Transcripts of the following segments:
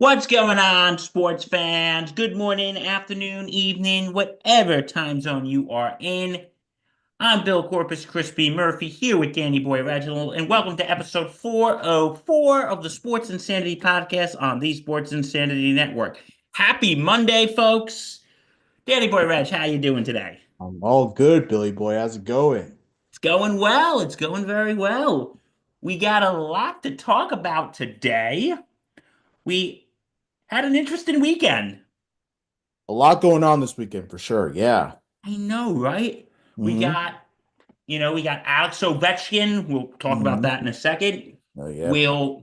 What's going on, sports fans? Good morning, afternoon, evening, whatever time zone you are in. I'm Bill Corpus Crispy Murphy here with Danny Boy Reginald, and welcome to episode 404 of the Sports Insanity Podcast on the Sports Insanity Network. Happy Monday, folks. Danny Boy Reg, how you doing today? I'm all good, Billy boy. How's it going? It's going well. It's going very well. We got a lot to talk about today. We had an interesting weekend. A lot going on this weekend for sure. Yeah. I know, right? We Mm-hmm. got, we got Alex Ovechkin. We'll talk about Mm-hmm. that in a second. Oh, yeah. We'll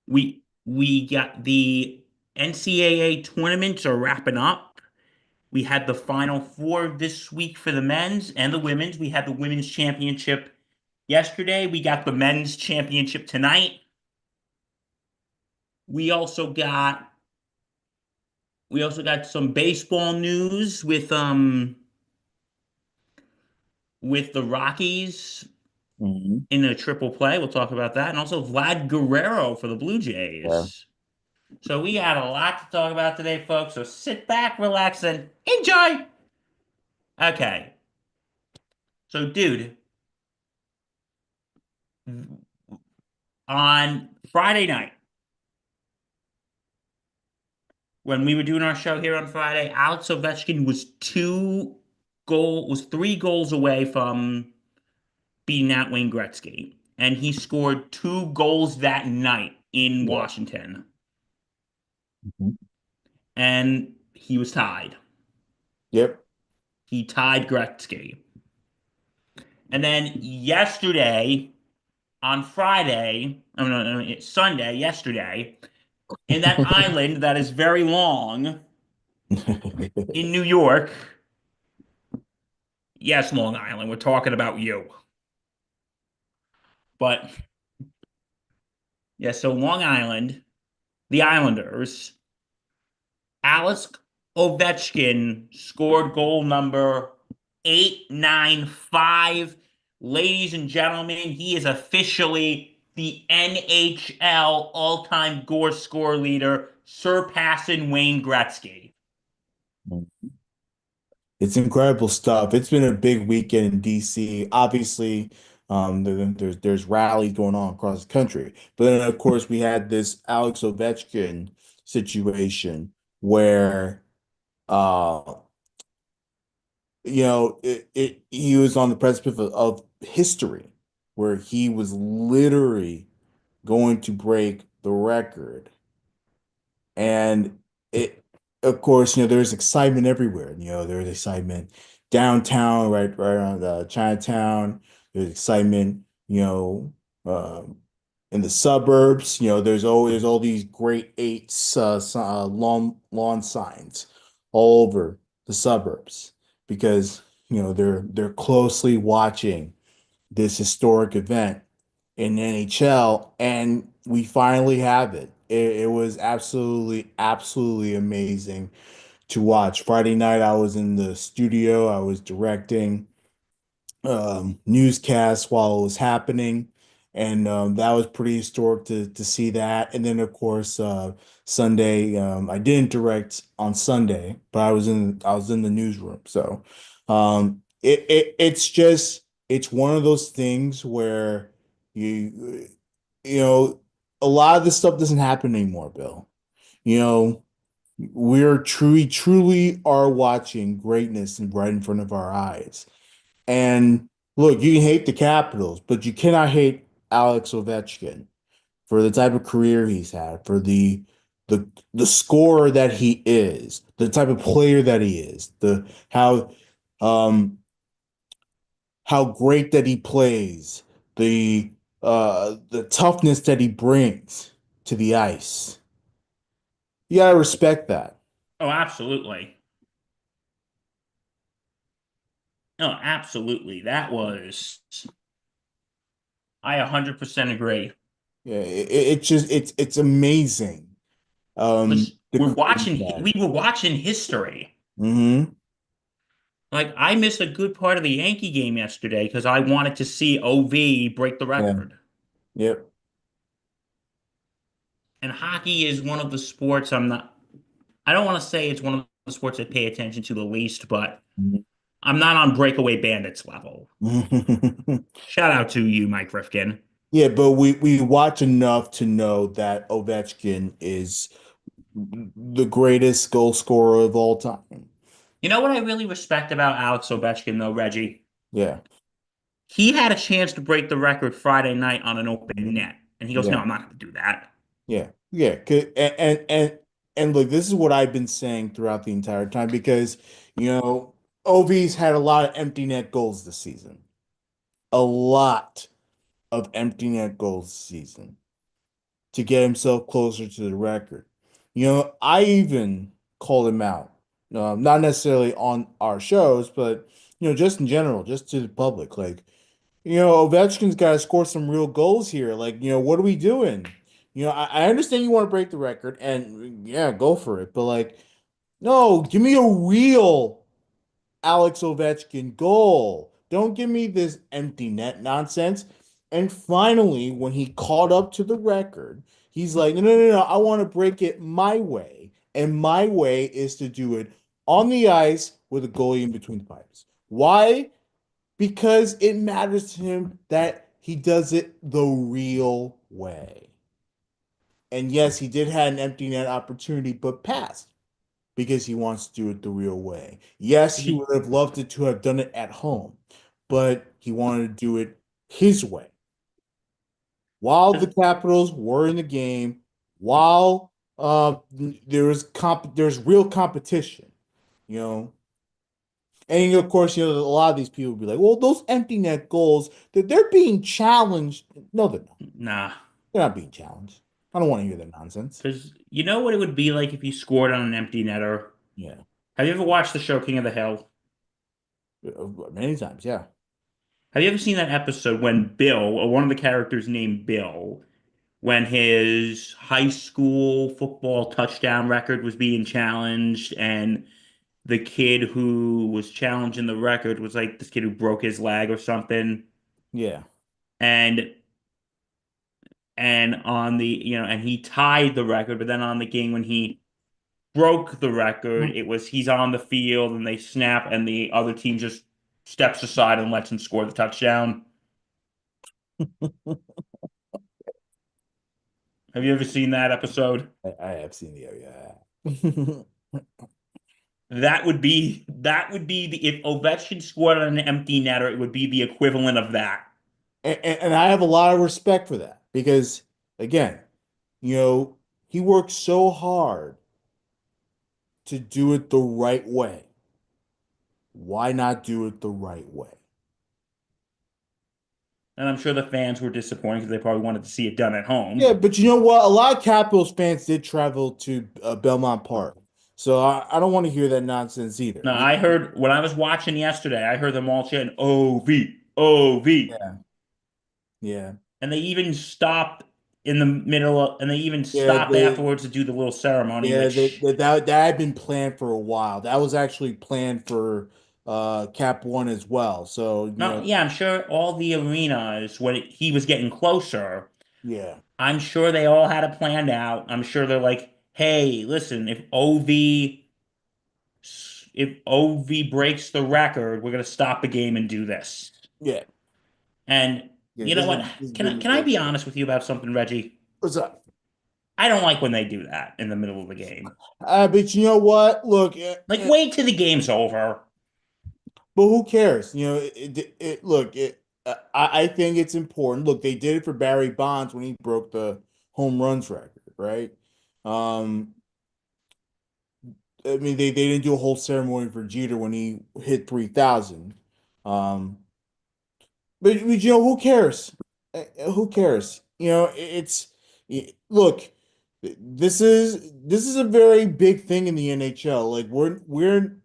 we got the NCAA tournaments are wrapping up. We had the Final Four this week for the men's and the women's. We had the women's championship yesterday. We got the men's championship tonight. We also got we also got some baseball news with the Rockies Mm-hmm. in a triple play. We'll talk about that. And also Vlad Guerrero for the Blue Yeah. Jays. So we got a lot to talk about today, folks. So sit back, relax, and enjoy. Okay. So, dude, on Friday night, when we were doing our show here on Friday, Alex Ovechkin was 3 goals away from beating out Wayne Gretzky. And he scored 2 goals that night in Yeah. Washington. Mhm. And he was tied. Yep. He tied Gretzky. And then yesterday, on Friday, I mean, it's Sunday, yesterday, in that island that is very long in New York, yes, Long Island, we're talking about you. But yeah, so Long Island, the Islanders, Alex Ovechkin scored goal number 895. Ladies and gentlemen, he is officially the NHL all-time goal score leader, surpassing Wayne Gretzky. It's incredible stuff. It's been a big weekend in DC. Obviously, there's rallies going on across the country. But then, of course, we had this Alex Ovechkin situation where uh he was on the precipice of history, where he was literally going to break the record. And it, of course, there's excitement everywhere. There's excitement downtown, right around Chinatown. There's excitement, um, in the suburbs. There's all these great eights, lawn signs all over the suburbs because they're closely watching this historic event in NHL, and we finally have it. It was absolutely amazing to watch. Friday night, I was in the studio. I was directing newscasts while it was happening, and that was pretty historic to see that. And then, of course, Sunday, I didn't direct on Sunday, but I was in the newsroom. So it's one of those things where you you know a lot of this stuff doesn't happen anymore, Bill. You know, we're truly are watching greatness right in front of our eyes. And look, you can hate the Capitals, but you cannot hate Alex Ovechkin for the type of career he's had, for the scorer that he is, the type of player that he is, the um how great that he plays, the toughness that he brings to the ice. You gotta respect that. Oh, absolutely. No, absolutely. I 100% agree. Yeah, it's amazing. The career he's had. We were watching history. Hmm. Like, I missed a good part of the Yankee game yesterday because I wanted to see OV break the Yeah. record. Yep. And hockey is one of the sports I don't want to say it's one of the sports I pay attention to the least, but I'm not on Breakaway Bandits level. Shout out to you, Mike Rifkin. Yeah, but we watch enough to know that Ovechkin is the greatest goal scorer of all time. You know what I really respect about Alex Ovechkin, though, Reggie? Yeah. He had a chance to break the record Friday night on an open net. And he goes, No, Yeah. I'm not going to do that. Yeah. Yeah. And look, this is what I've been saying throughout the entire time because, you know, OV's had a lot of empty net goals this season. A lot of empty net goals this season to get himself closer to the record. You know, I even called him out. Not necessarily on our shows, but just in general, just to the public. Like, Ovechkin's got to score some real goals here. Like, what are we doing? I understand you want to break the record, and yeah, go for it. But like, no, give me a real Alex Ovechkin goal. Don't give me this empty net nonsense. And finally, when he caught up to the record, he's like, no, no, no, no, I want to break it my way. And my way is to do it on the ice with a goalie in between the pipes. Why? Because it matters to him that he does it the real way. And yes, he did have an empty net opportunity, but passed because he wants to do it the real way. Yes, he He, would have loved it to have done it at home, but he wanted to do it his way. While the Capitals were in the game, while there's real competition, you know. And of course, a lot of these people would be like, well, those empty net goals, that they're being challenged. No, they're not. nah. They're not being challenged. I don't want to hear that nonsense. Because you know what it would be like if you scored on an empty netter? Yeah. Have you ever watched the show King of the Hill? Many times, yeah. Have you ever seen that episode when Bill, or one of the characters named Bill, when his high school football touchdown record was being challenged, and the kid who was challenging the record was like this kid who broke his leg or something, Yeah. and on the and he tied the record, but then on the game when he broke the record, it was he's on the field and they snap and the other team just steps aside and lets him score the touchdown. Have you ever seen that episode? I have seen the yeah. That would be the if Ovechkin scored on an empty netter, it would be the equivalent of that. And I have a lot of respect for that because, again, he worked so hard to do it the right way. Why not do it the right way? And I'm sure the fans were disappointed because they probably wanted to see it done at home. Yeah, but you know what? A lot of Capitals fans did travel to Belmont Park, so I don't want to hear that nonsense either. Now, I heard when I was watching yesterday, I heard them all chanting OV, OV. Yeah, yeah, And they even stopped in the middle of, and they even yeah. stopped afterwards to do the little ceremony, which That had been planned for a while. That was actually planned for Cap One as well. So no, yeah, I'm sure all the arenas when he was getting closer, yeah, I'm sure they all had it planned out. I'm sure they're like, hey, listen, if OV breaks the record, we're gonna stop the game and do this. yeah, And yeah. you know what? This has Can I been can I be honest with you about something, Reggie? what's up? I don't like when they do that in the middle of the game. But you know what? Look, Like, wait till the game's over. but who cares? Look, I think it's important. Look, they did it for Barry Bonds when he broke the home runs record, right? Um, I mean, they didn't do a whole ceremony for Jeter when he hit 3,000. Um, who cares? Who cares? Look, this is a very big thing in the NHL. Like we're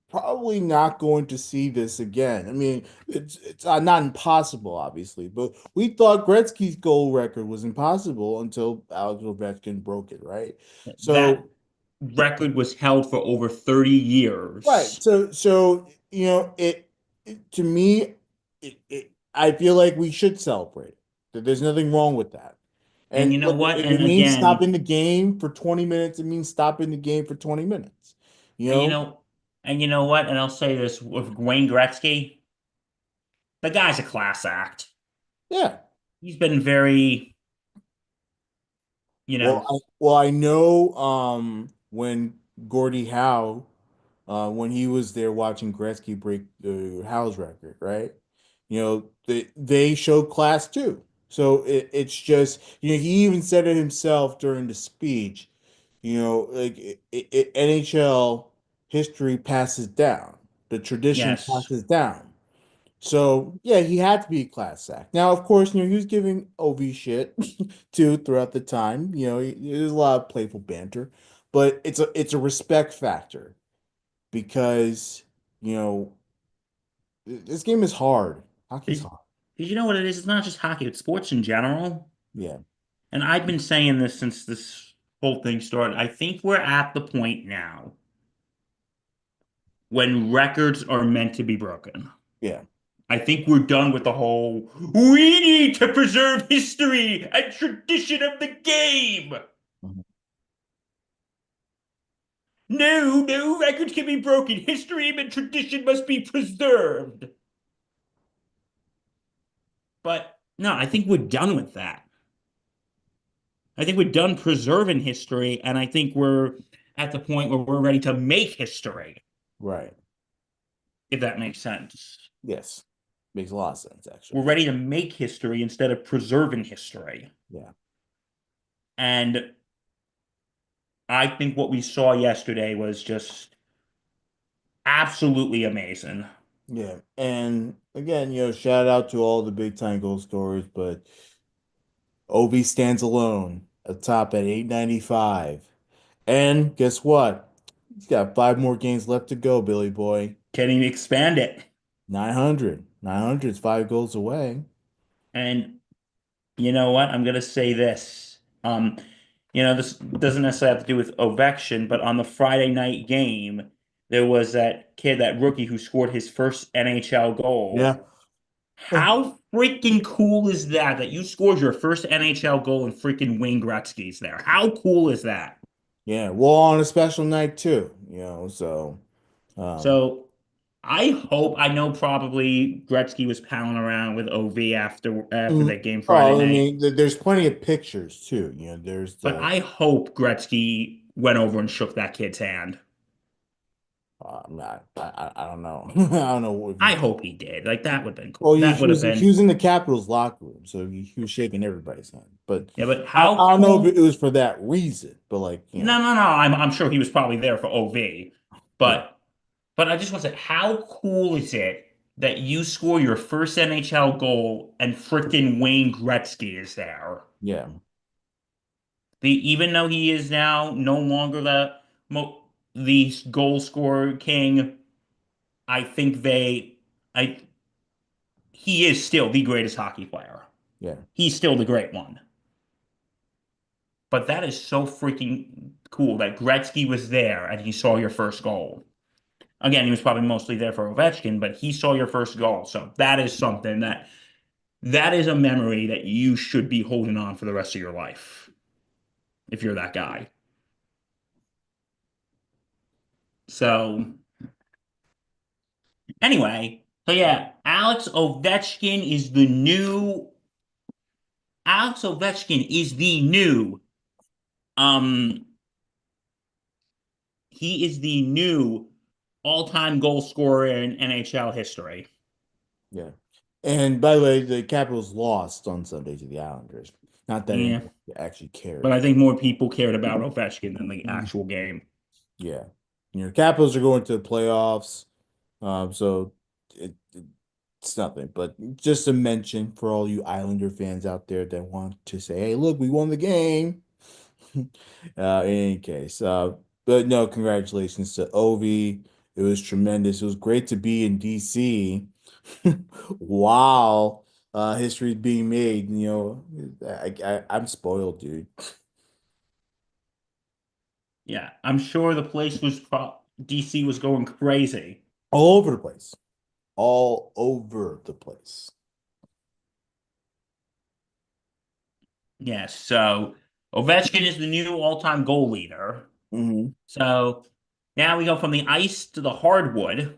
probably not going to see this again. I mean, it's not impossible, obviously, but we thought Gretzky's goal record was impossible until Alex Ovechkin broke it, right? That So, record was held for over 30 right. years. So to me, I feel like we should celebrate it. There's nothing wrong with that. And And you know look, what? if it And means again, stopping the game for 20 minutes, it means stopping the game for 20 minutes. You and you know? know, and you know what? And I'll say this with Wayne Gretzky, the guy's a class act. Yeah. He's been very, you know, I know when Gordie Howe when he was there watching Gretzky break Howe's record, right? They show class too. So it's just, he even said it himself during the speech, like NHL history passes down, the tradition yes. passes down. So yeah, he had to be a class act. Now, of course, he was giving OV shit too throughout the time. There's a lot of playful banter, but it's a respect factor because you know this game is hard. Hockey's Because hard. you know what it is? It's not just hockey, it's sports in general. Yeah, And I've been saying this since this whole thing started. I think we're at the point now when records are meant to be broken. yeah, I think we're done with the whole, we need to preserve history and tradition of the game. mhm, No, no records can be broken. History and tradition must be preserved. But no, I think we're done with that. I think we're done preserving history, and I think we're at the point where we're ready to make history, right. if that makes sense. Yes, makes a lot of sense We're actually. ready to make history instead of preserving history. Yeah, And I think what we saw yesterday was just absolutely amazing. yeah, and again, shout out to all the big time goal scorers, but Ovi stands alone atop at 895. And guess what? He's got 5 more games left to go, Billy boy. Can you expand it? 900. 900 is 5 goals away. And you know what? I'm gonna say this. This doesn't necessarily have to do with Ovechkin, but on the Friday night game, there was that kid, that rookie who scored his first NHL goal. Yeah. How freaking cool is that that you scored your first NHL goal and freaking Wayne Gretzky's there? How cool is that? Yeah. Well, on a special night too, so um So I know probably Gretzky was palling around with OV after that game Friday oh, I night, mean, there's plenty of pictures too. There's but the I hope Gretzky went over and shook that kid's hand. I'm not I don't know. I don't know if he I did. hope he did. Like that would have been cool. Well, That would have he been was in the Capitals locker room, so he was shaking everybody's hand. But yeah. But I how don't know if cool? it was for that reason. But like, No. I'm sure he was probably there for OV, yeah, but I just want to say, how cool is it that you score your first NHL goal and frickin' Wayne Gretzky is there? yeah, Even though he is now no longer the goal scorer king, I think I he is still the greatest hockey player. yeah, He's still the great one. But that is so freaking cool that Gretzky was there and he saw your first goal. Again, he was probably mostly there for Ovechkin, but he saw your first goal. So that is something that is a memory that you should be holding on for the rest of your life if you're that guy. So anyway, so yeah, Alex Ovechkin is the new um he is the new all-time goal scorer in NHL history. yeah. And by the way, the Capitals lost on Sunday to the Islanders. Not that Yeah, anyone actually but I cares. think more people cared about Ovechkin than the actual game. Yeah. Capitals are going to the playoffs. So it's nothing. But just a mention for all you Islander fans out there that want to say, hey, look, we won the game. In any case, but no, congratulations to Ovi. It was tremendous. It was great to be in DC while history is being made. I'm spoiled, dude. Yeah, I'm sure the place was DC was going crazy. All over the place. All over the place. Yes. So Ovechkin is the new all-time goal leader. Hmm. So now we go from the ice to the hardwood.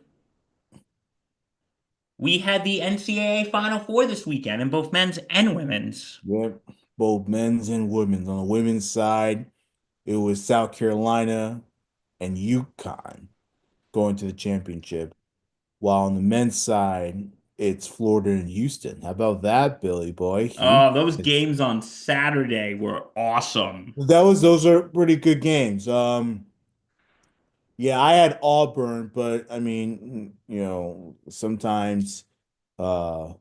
We had the NCAA Final Four this weekend in both men's and women's. Yep, both men's and women's. On the women's side, it was South Carolina and UConn going to the championship, while on the men's side, it's Florida and Houston. How about that, Billy boy? Those games on Saturday were awesome. Those are pretty good games. Yeah, I had Auburn, but I mean, sometimes uh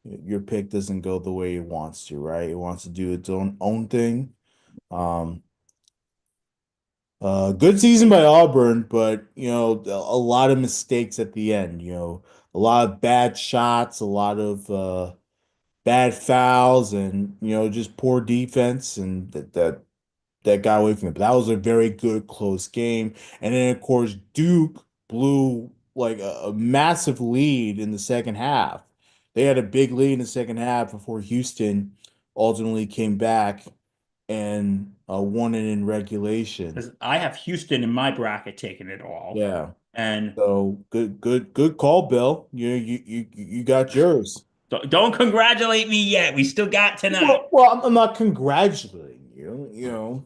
your pick doesn't go the way it wants to, right? It wants to do its own thing. Um Good season by Auburn, but a lot of mistakes at the end, a lot of bad shots, a lot of bad fouls, and just poor defense, and that got away from it. But that was a very good close game. And then of course Duke blew like a massive lead in the second half. They had a big lead in the second half before Houston ultimately came back and won it in regulation. Because I have Houston in my bracket taking it all. Yeah. And So good call, Bill. You got yours. don't congratulate me yet. We still got tonight. Well, I'm not congratulating you.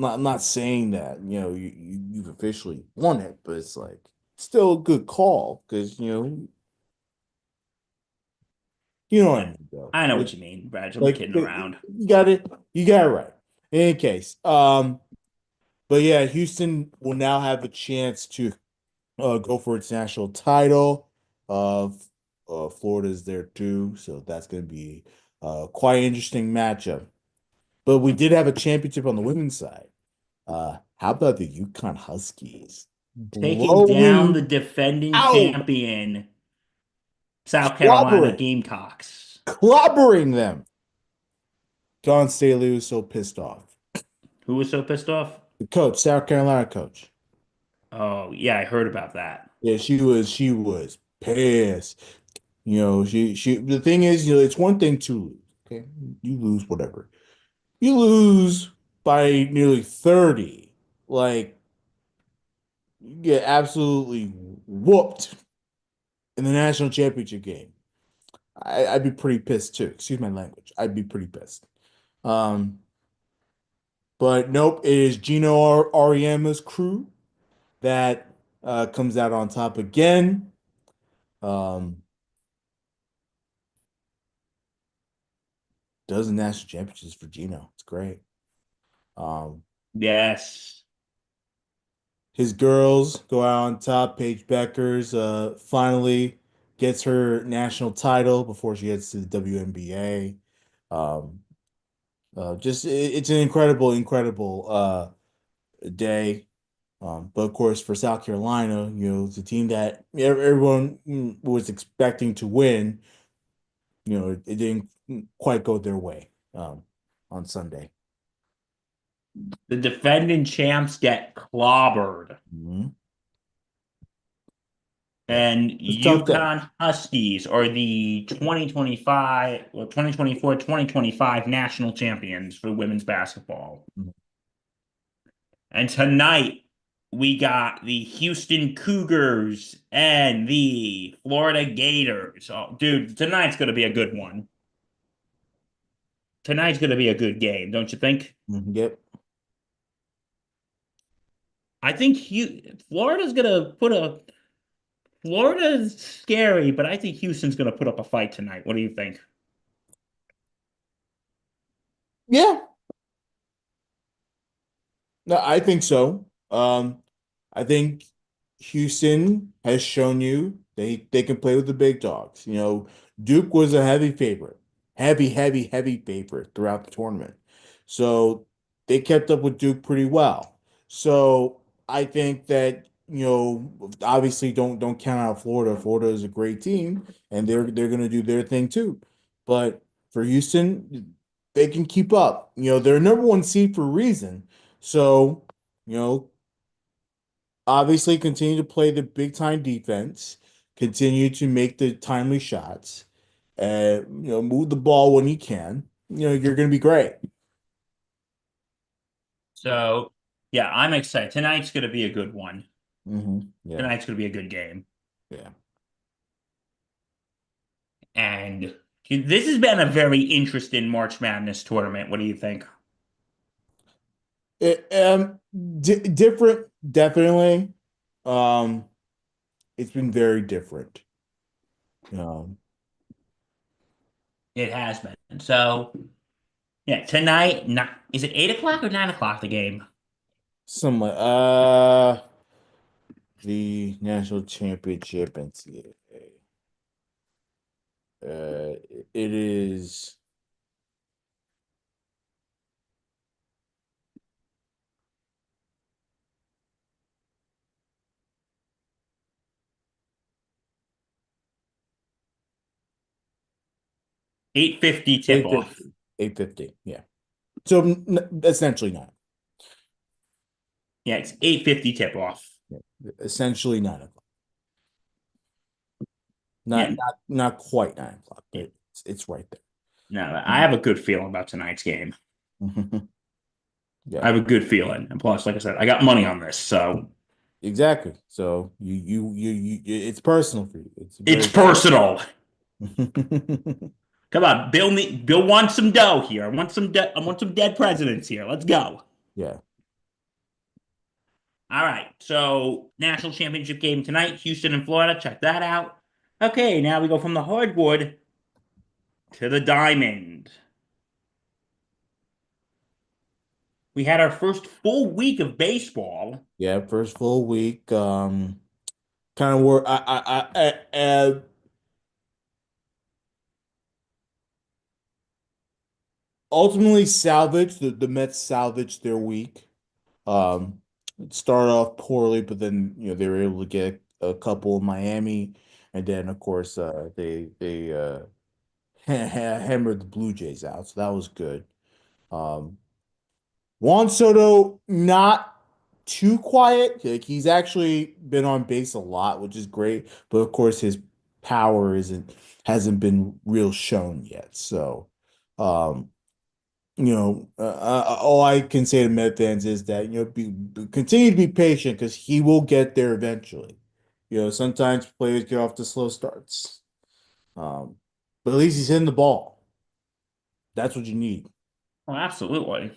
I'm not saying that, you've officially won it, but it's like still a good call because you know what I Yeah, mean, though. I know what you mean, Brad. I'm Like kidding around. you got it right. In any case, but yeah, Houston will now have a chance to go for its national title. Uh, Florida's there too, so that's going to be quite an interesting matchup. But we did have a championship on the women's side. How about the Yukon Huskies Taking down the blowing defending out, champion, South Carolina clobbering, Gamecocks. clobbering them? John Staley was so pissed off. Who was so pissed off? The coach, South Carolina coach. Oh, yeah, I heard about that. Yeah, she was pissed. The thing is, it's one thing to lose. Okay. You lose whatever. You lose by nearly 30. Like you get absolutely whooped in the national championship game. I'd be pretty pissed too. Excuse my language. I'd be pretty pissed. Um, but nope, it is Gino Ariema's crew that comes out on top again. Um, does the national championships for Gino. It's great. Um, Yes. his girls go out on top. Paige Beckers finally gets her national title before she gets to the WNBA. Um, it's an incredible day. But of course, for South Carolina, it's a team that everyone was expecting to win. It didn't quite go their way on Sunday. The defending champs get clobbered. Mhm. Yeah, And it's a tough day. UConn Huskies are the 2025 or 2024 2025 national champions for women's basketball. Mhm. And tonight we got the Houston Cougars and the Florida Gators. Oh, dude, tonight's going to be a good one. Tonight's going to be a good game, don't you think? Yep. I think Florida's going to put a Florida's scary, but I think Houston's going to put up a fight tonight. What do you think? Yeah, no, I think so. I think Houston has shown you they can play with the big dogs. Duke was a heavy favorite, heavy favorite throughout the tournament. So they kept up with Duke pretty well. So I think that, obviously don't count out Florida. Florida is a great team and they're gonna do their thing too. But for Houston, they can keep up. They're number one seed for a reason. So, you know, obviously continue to play the big time defense, continue to make the timely shots, and move the ball when you can. you're going to be great. So, yeah, I'm excited. Tonight's going to be a good one. Yeah. Tonight's going to be a good game. Yeah. And this has been a very interesting March Madness tournament. What do you think? It, different, definitely. Um, it's been very different. Um, It has been. So, yeah, tonight, not, is it 8 o'clock or 9 o'clock the game? somewhat. The national championship NCAA. It is 8:50 tip off. 8:50. 8:50. Yeah. So essentially not. Yeah, it's 8:50 tip off. Yeah. Essentially 9 o'clock. Yeah, Not quite 9 o'clock, yeah. but it's right No, I there. have a good feeling about tonight's game. I Yeah. have a good feeling. And plus, like I said, I got money on this, so Exactly. So it's personal for you. It's it's very personal. Come on, Bill wants some dough here. I want some dead presidents here. Let's go. yeah. All right. So, national championship game tonight, Houston and Florida. Check that out. Okay, now we go from the hardwood to the diamond. We had our first full week of baseball. Yeah, first full week. Kind of work. Ultimately salvaged the Mets salvaged their week. It started off poorly, but then they were able to get a couple in Miami, and then of course they hammered the Blue Jays out, so that was good. Um, Juan Soto not too quiet. Like he's actually been on base a lot, which is great. But of course, his power hasn't been real shown yet. So, um, all I can say to Met fans is that continue to be patient because he will get there eventually. Sometimes players get off to slow starts, um, but at least he's hitting the ball. That's what you need. Oh, absolutely.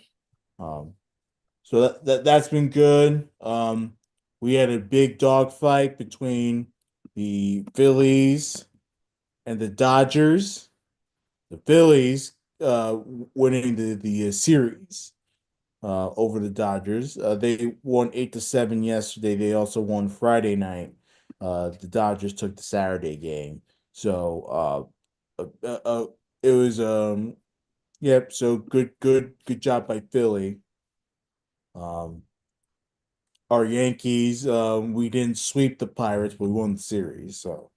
Um, So that's been good. We had a big dog fight between the Phillies and the Dodgers. The Phillies winning the series over the Dodgers. They won 8-7 yesterday. They also won Friday night. The Dodgers took the Saturday game. So it was yep. So good job by Philly. Um, our Yankees, we didn't sweep the Pirates, but we won the series. So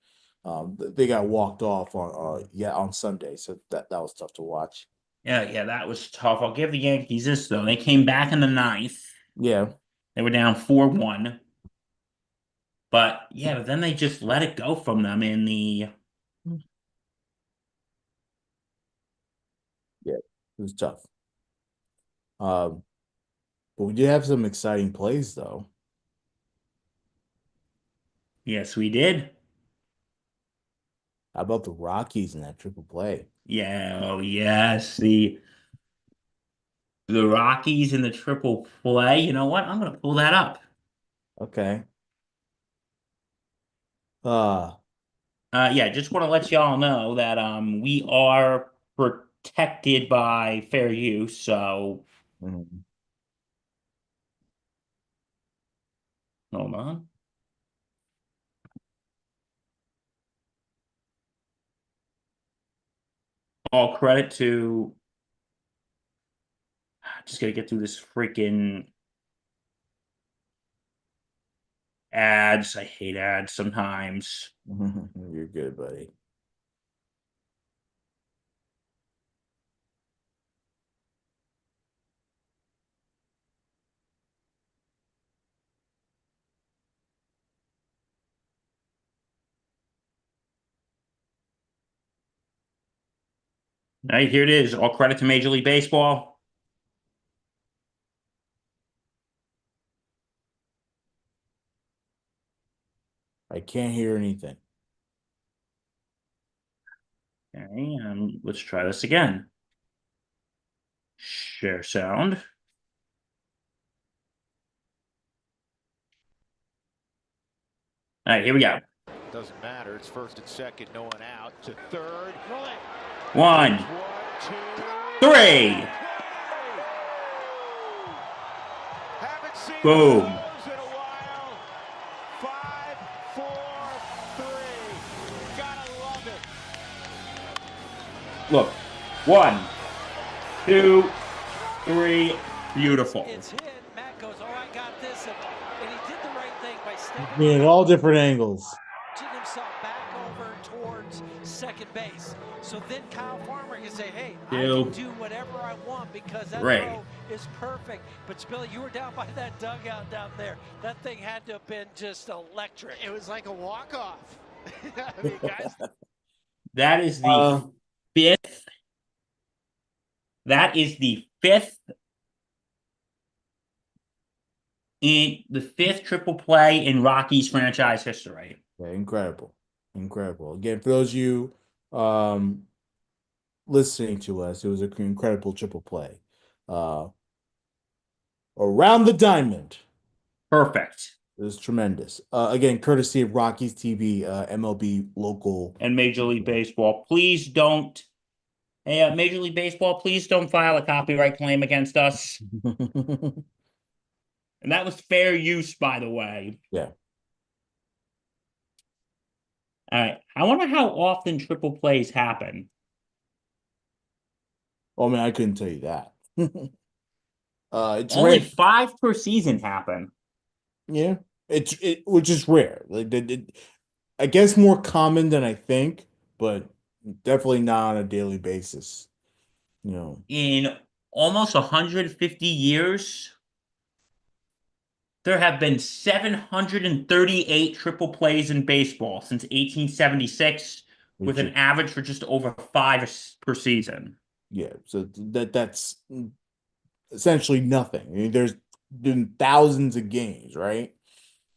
they got walked off on Sunday. So that was tough to watch. Yeah, that was tough. I'll give the Yankees this though. They came back in the ninth. Yeah. They were down 4-1. But then they just let it go from them in the Yeah, it was tough. Um, but we did have some exciting plays though. Yes, we did. How about the Rockies in that triple play? Yeah, oh yes. The Rockies in the triple play. You know what? I'm gonna pull that up. Okay. Uh, Yeah, just want to let y'all know that we are protected by fair use, so mhm. hold on. All credit to just gotta get through this freaking ads. I hate ads sometimes. You're good, buddy. All right, here it is. All credit to Major League Baseball. I can't hear anything. Okay, let's try this again. Share sound. All right, here we go. Doesn't matter. It's first and second, no one out. To third. One, three. Haven't seen Boom. those in a while. 5, 4, 3. Gotta love it. Look. 1, 2, 3. Beautiful. It's hit. Matt goes, oh, I got this. And he did the right thing by Yeah, stepping at all different angles. himself back over towards second base. So then Kyle Farmer can say, hey, I 2, can do whatever I want because that 3. throw is perfect. But Spilly, you were down by that dugout down there. That thing had to have been just electric. It was like a walk-off. I mean, guys. That is the fifth. That is the fifth triple play in Rockies franchise history. Yeah, incredible. Incredible. Again, for those of you listening to us, it was an incredible triple play. Around the diamond. Perfect. It was tremendous. Again, courtesy of Rockies TV, MLB local. And Major League Baseball, please don't. Hey, Major League Baseball, please don't file a copyright claim against us. And that was fair use, by the way. Yeah. All right. I wonder how often triple plays happen. Oh man, I couldn't tell you that. It's Only rare. 5 per season happen. Yeah, which is rare. Like I guess more common than I think, but definitely not on a daily basis. You know, In almost 150 years, there have been 738 triple plays in baseball since 1876, with which an is, average for just over 5 per season. yeah. So that's essentially nothing. I mean, there's been thousands of games, right?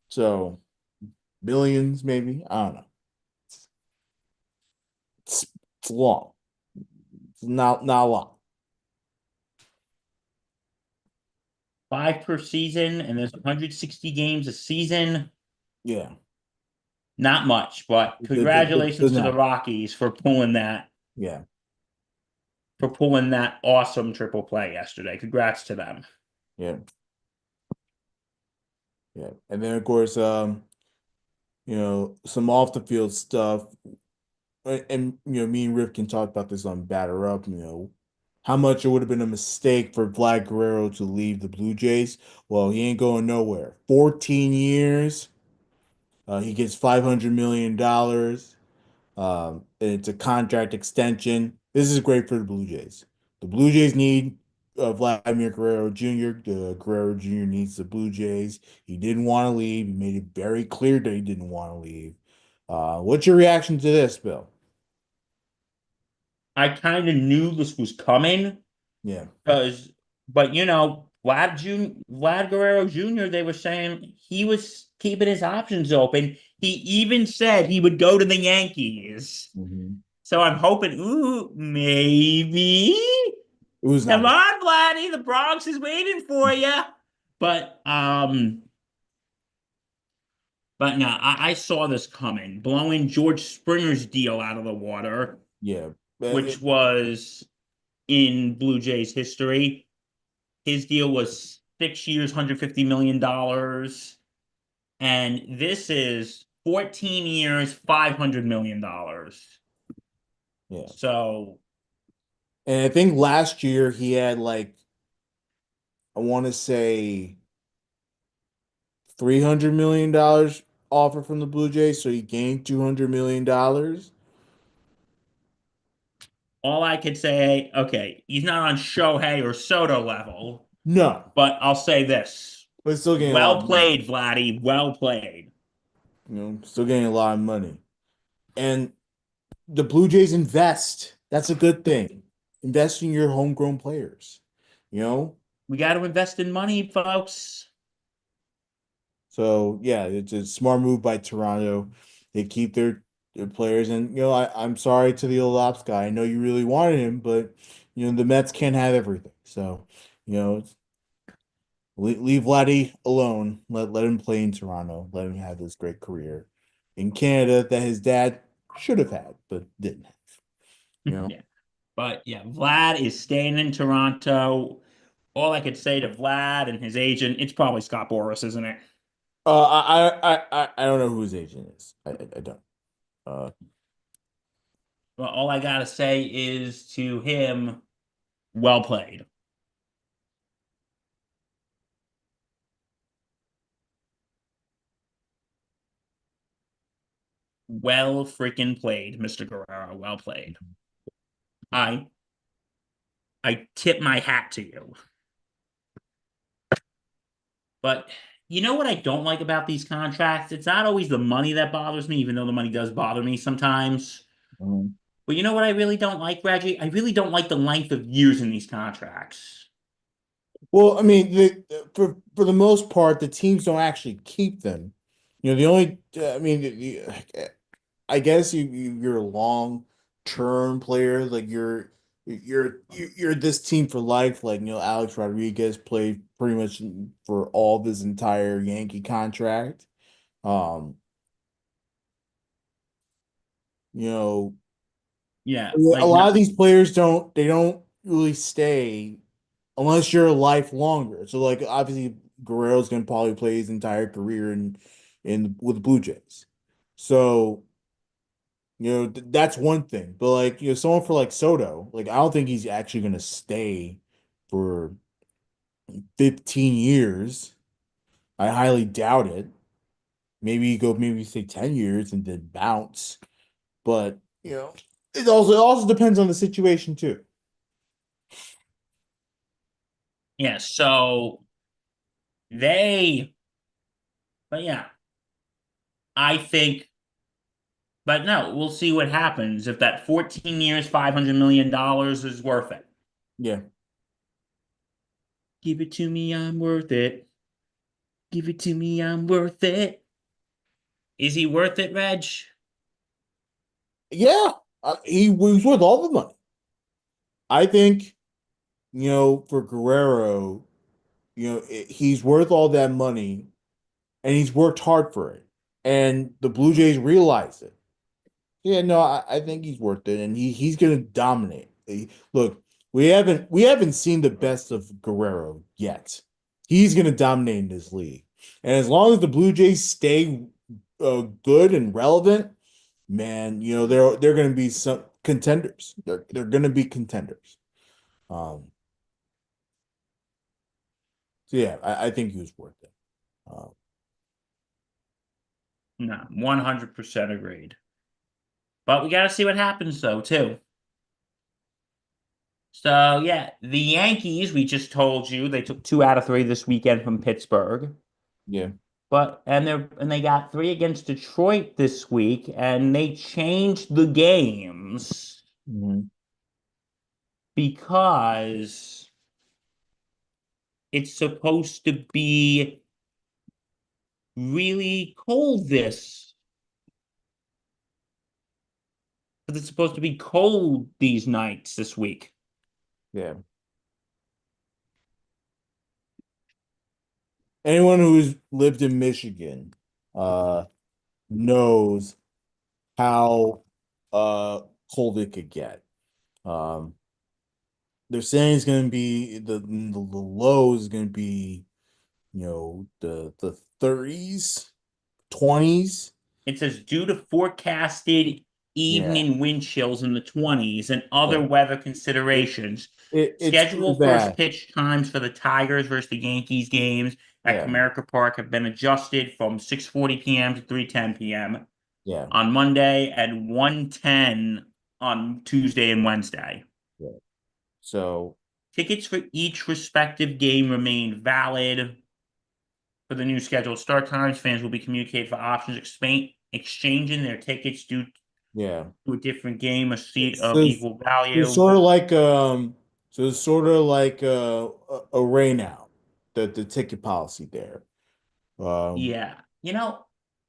So billions, maybe. I don't know. It's long. It's not a lot. 5 per season, and there's 160 games a season. Yeah. Not much, but It congratulations doesn't to the happen. Rockies for pulling that Yeah. awesome triple play yesterday. Congrats to them. Yeah. Yeah. And then of course, some off the field stuff. And me and Riff can talk about this on Batter Up, how much it would have been a mistake for Vlad Guerrero to leave the Blue Jays. Well, he ain't going nowhere. 14 years. He gets $500 million. And it's a contract extension. This is great for the Blue Jays. The Blue Jays need Vladimir Guerrero Jr. Guerrero Jr. needs the Blue Jays. He didn't want to leave. He made it very clear that he didn't want to leave. What's your reaction to this, Bill? I kind of knew this was coming Yeah. but Vlad Guerrero Jr., they were saying he was keeping his options open. He even said he would go to the Yankees. Mm-hmm. So I'm hoping, maybe. It was Come not. on, Vladdy, the Bronx is waiting for you. But no, I saw this coming, blowing George Springer's deal out of the water, Yeah. which was in Blue Jays history. His deal was 6 years, $150 million. And this is 14 years, $500 million. Yeah. So, And I think last year he had I want to say $300 million offer from the Blue Jays, so he gained $200 million. all I could say, okay, he's not on Shohei or Soto level, No, but I'll say this. but still getting a lot Well of money. played, Vladdy. Well played. Still getting a lot of money. And the Blue Jays invest. That's a good thing. invest in your homegrown players. You know, We got to invest in money, folks. so yeah, it's a smart move by Toronto. They keep their players, and I'm sorry to the old ops guy. I know you really wanted him, but the Mets can't have everything. So leave Vladdy alone. Let him play in Toronto. Let him have this great career in Canada that his dad should have had, but didn't have. Yeah. But yeah, Vlad is staying in Toronto. All I could say to Vlad and his agent, it's probably Scott Boras, isn't it? I don't know who his agent is. I don't. Uh, Well, all I gotta say is to him, well played. Well freaking played, Mr. Guerrero. Well played. I I tip my hat to you. But you know what I don't like about these contracts? It's not always the money that bothers me, even though the money does bother me sometimes. um, But you know what I really don't like, Reggie? I really don't like the length of years in these contracts. well, I mean, for the most part, the teams don't actually keep them. The only, I mean, I guess you're a long term player, like you're this team for life. Like Alex Rodriguez played pretty much for all of his entire Yankee contract. Um, you know, Yeah, a like lot of not. these players don't really stay unless you're a life longer. So like obviously Guerrero's gonna probably play his entire career in with the Blue Jays. So that's one thing. But like someone for like Soto, like I don't think he's actually gonna stay for 15 years. I highly doubt it. Maybe say 10 years and then bounce. But it also depends on the situation too. Yeah, so they. But yeah, I think. But no, we'll see what happens if that 14 years, $500 million is worth it. Yeah. Give it to me, I'm worth it. Give it to me, I'm worth it. Is he worth it, Reg? Yeah. He was worth all the money. I think, for Guerrero, he's worth all that money and he's worked hard for it. And the Blue Jays realize it. Yeah, no, I think he's worth it and he's gonna dominate. Look, we haven't seen the best of Guerrero yet. He's gonna dominate in this league. And as long as the Blue Jays stay good and relevant, man, they're gonna be some contenders. They're gonna be contenders. Um, so yeah, I think he was worth it. Um, No, 100% agreed. But we got to see what happens, though, too. So, yeah, the Yankees, we just told you, they took 2 out of 3 this weekend from Pittsburgh. yeah. They got 3 against Detroit this week, and they changed the games Mhm. because it's supposed to be really cold this. Because it's supposed to be cold these nights this week. Yeah. Anyone who's lived in Michigan uh knows how uh cold it could get. Um they're saying it's gonna be the low is gonna be, the 30s, 20s. It says due to forecasted Yeah. evening wind chills in the 20s and other Yeah. weather It, considerations. it's pretty Schedule first bad. pitch times for the Tigers versus the Yankees games at Yeah. Comerica Park have been adjusted from 6:40 p.m. to 3:10 p.m. Yeah. on Monday and 1:10 on Tuesday and Wednesday. Yeah. So Tickets for each respective game remain valid. For the new scheduled start times, fans will be communicated for options exchanging their tickets due Yeah. to a different game, a seat of So equal it's value. sort of like so it's sort of like a rain out, the ticket policy there. Um, Yeah.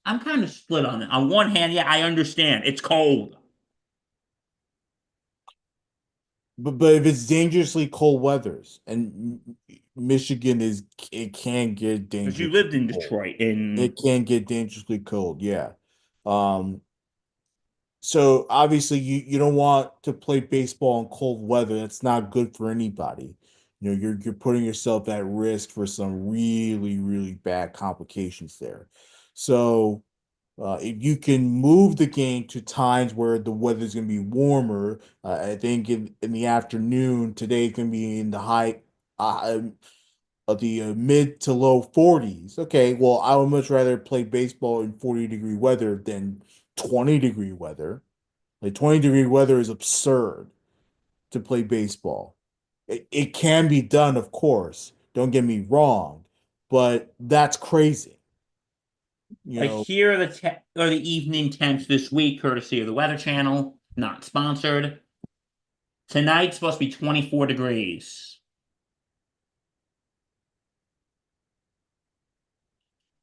I'm kind of split on it. On one hand, yeah, I understand. It's cold. but if it's dangerously cold weathers, and Michigan is, it can get Because you dangerously lived in cold. Detroit and It can get dangerously cold, yeah. Um, so obviously you don't want to play baseball in cold weather. That's not good for anybody. You're putting yourself at risk for some really, really bad complications there. So if you can move the game to times where the weather's going to be warmer, I think in the afternoon today it's going to be in the high of the mid to low 40s. Okay, well, I would much rather play baseball in 40-degree weather than 20-degree weather. Like 20-degree weather is absurd to play baseball. It can be done, of course. Don't get me wrong, but that's crazy. You like know, here are the evening temps this week, courtesy of the Weather Channel, not sponsored. Tonight's supposed to be 24 degrees.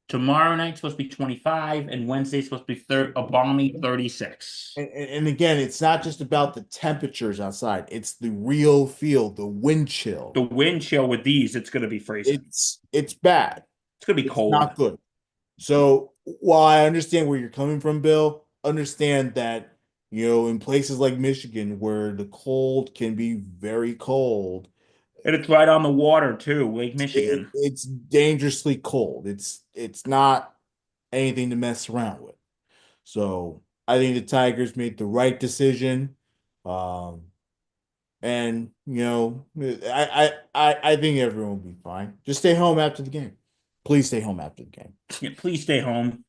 Tomorrow night's supposed to be 25, and Wednesday's supposed to be a balmy 36. and again, it's not just about the temperatures outside. It's the real feel, the wind chill. The wind chill with these, it's going to be freezing. It's bad. It's going to be It's cold. not good. So while I understand where you're coming from, Bill, understand that, in places like Michigan where the cold can be very cold, And it's right on the water, too, Lake Michigan. it's dangerously cold. It's not anything to mess around with. So I think the Tigers made the right decision. Um, and I think everyone will be fine. Just stay home after the game. Please stay home after the game. Yeah, please stay home.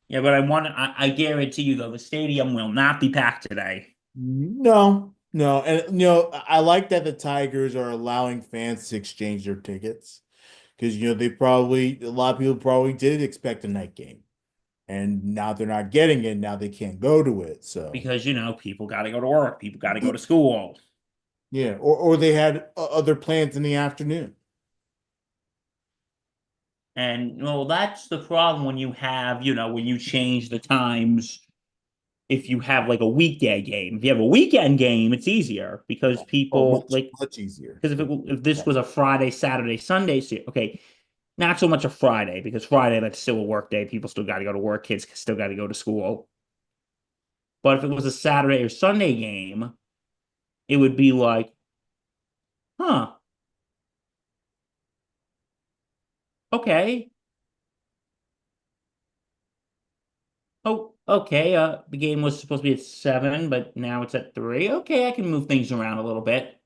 Yeah, but I guarantee you, though, the stadium will not be packed today. No, no, and I like that the Tigers are allowing fans to exchange their tickets because they probably a lot of people probably did expect a night game, and now they're not getting it. Now they can't go to it. So Because, people got to go to work, people got to go to school. yeah, or they had other plans in the afternoon. And, well, that's the problem when you have, when you change the times. If you have like a weekday game, if you have a weekend game, it's easier because Oh, people much like, much easier. because Yeah. if this was a Friday, Saturday, Sunday, okay, not so much a Friday because Friday that's still a work day. People still got to go to work. Kids still got to go to school. But if it was a Saturday or Sunday game, it would be like, huh, okay, oh, okay. The game was supposed to be at 7, but now it's at 3. Okay, I can move things around a little bit.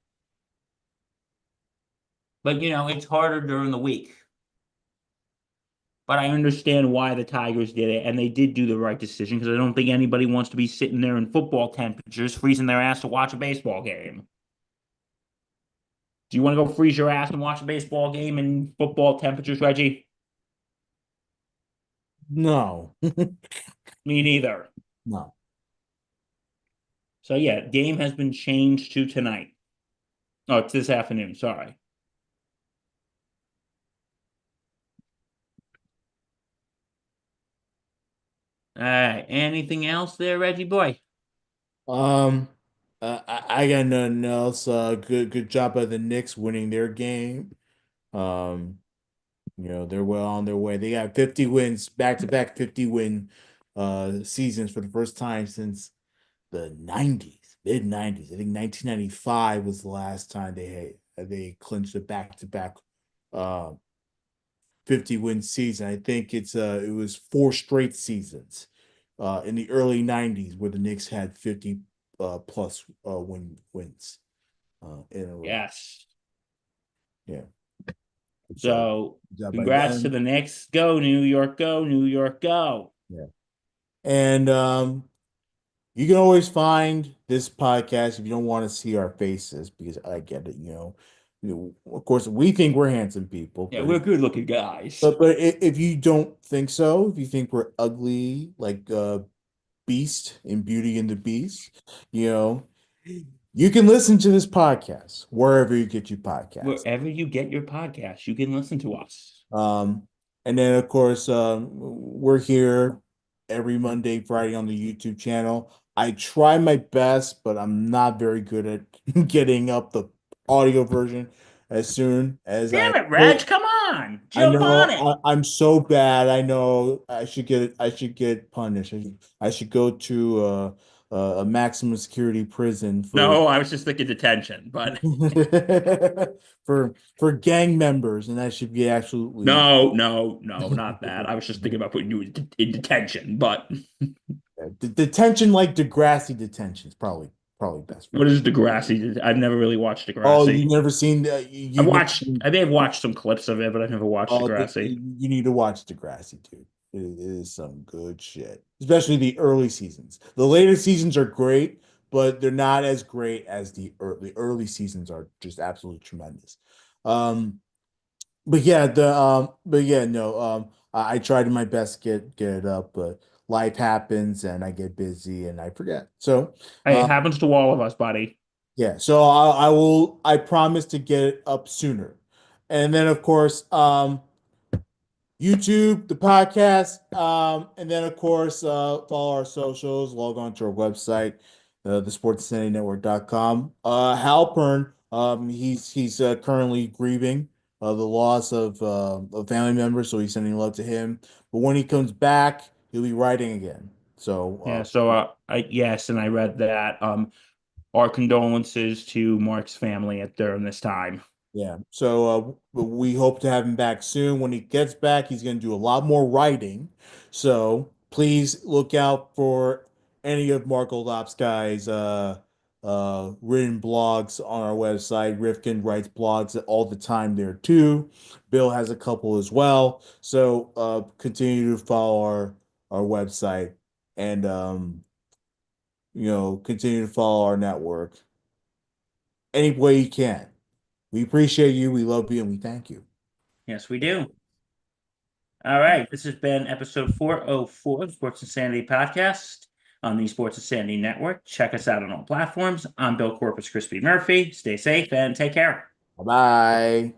But it's harder during the week. But I understand why the Tigers did it, and they did do the right decision because I don't think anybody wants to be sitting there in football temperatures, freezing their ass to watch a baseball game. Do you want to go freeze your ass and watch a baseball game in football temperatures, Reggie? No, Me neither. no. So yeah, game has been changed to tonight. Oh, it's this afternoon. Sorry. All right. Anything else there, Reggie boy? Um, I got nothing else. Good job by the Knicks winning their game. Um, they're well on their way. They got 50 wins, back-to-back 50-win seasons for the first time since the 90s, mid 90s. I think 1995 was the last time they clinched a back-to-back uh 50-win season. I think it was 4 straight seasons in the early 90s where the Knicks had 50 plus wins in a row. Yes. Yeah. So So good job by congrats to them. the Knicks. Go, New York, go, New York, go. Yeah. And you can always find this podcast if you don't want to see our faces, because I get it, of course we think we're handsome people, Yeah, we're good looking guys. but if you don't think so, if you think we're ugly, like Beast in Beauty and the Beast. You know, you can listen to this podcast wherever you get your podcast. Wherever you get your podcast, you can listen to us. And then of course, we're here every Monday, Friday on the YouTube channel. I try my best, but I'm not very good at getting up the audio version as soon as Damn I it, Reg! Come on, I jump on know it. I'm so bad. I know I should get punished. I should go to a maximum security prison No, I was just thinking detention, but for gang members, and that should be absolutely no, not that. I was just thinking about putting you in detention, but detention like Degrassi detention is probably best for what you. is Degrassi? I've never really watched Oh, Degrassi. you've never seen I you've never watched, seen, I may have watched some clips of it, but I've never watched Degrassi. you need to watch Degrassi, dude. It is some good shit, especially the early seasons. The later seasons are great, but they're not as great as the early seasons are just absolutely tremendous. Um, but yeah, no, I tried my best to get it up, but life happens and I get busy and I forget. So, Hey, it happens to all of us, buddy. yeah, so I promise to get it up sooner. And then of course, YouTube, the podcast, and then of course, follow our socials, log on to our website, thesportsinsanitynetwork.com. Halpern, he's currently grieving the loss of a family member, so he's sending love to him. But when he comes back, he'll be writing again. So Yeah, so yes, and I read that. Our condolences to Mark's family during this time. yeah. So we hope to have him back soon. When he gets back, he's going to do a lot more writing. So please look out for any of Mark Goldopsky's written blogs on our website. Rifkin writes blogs all the time there too. Bill has a couple as well. So continue to follow our website and continue to follow our network any way you can. We appreciate you, we love you, and we thank you. Yes, we do. All right, this has been episode 404 of Sports Insanity Podcast on the Sports Insanity Network. Check us out on all platforms. I'm Bill Corpus Crispy Murphy. Stay safe and take care. Bye bye.